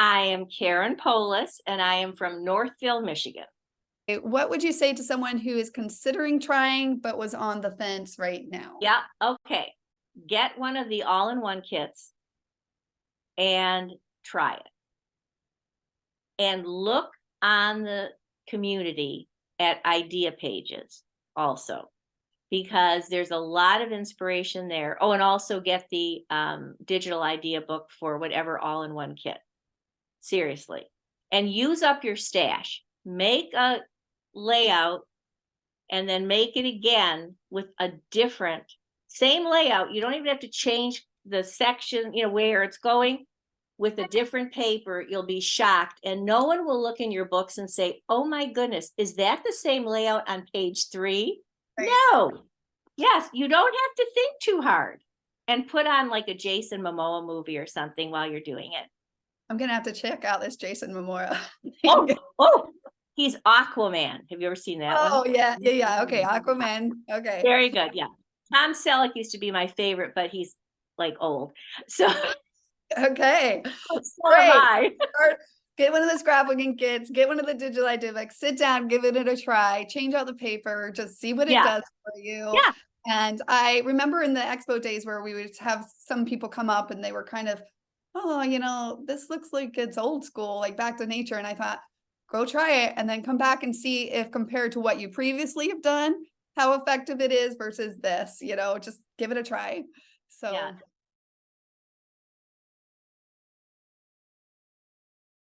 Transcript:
I am Karen Polis, and I am from Northfield, Michigan. What would you say to someone who is considering trying but was on the fence right now? Yeah, okay. Get one of the all-in-one kits and try it. And look on the community at idea pages also, because there's a lot of inspiration there. Oh, and also get the digital idea book for whatever all-in-one kit. Seriously. And use up your stash. Make a layout and then make it again with a different, same layout. You don't even have to change the section, where it's going. With a different paper, you'll be shocked, and no one will look in your books and say, oh my goodness, is that the same layout on page 3? Right. No. Yes, you don't have to think too hard, and put on like a Jason Momoa movie or something while you're doing it. I'm gonna have to check out this Jason Momoa. Oh, he's Aquaman. Have you ever seen that one? Oh yeah. Okay, Aquaman. Okay. Very good. Yeah. Tom Selleck used to be my favorite, but he's like old. So, Okay. so am Great. I. Get one of the scrapbooking kits, get one of the digital idea books, sit down, give it a try, change out the paper, just see what it Yeah. does for you. Yeah. And I remember in the expo days where we would have some people come up and they were kind of, oh, this looks like it's old school, like back to nature. And I thought, go try it and then come back and see if compared to what you previously have done, how effective it is versus this, just give it a try. So Yeah.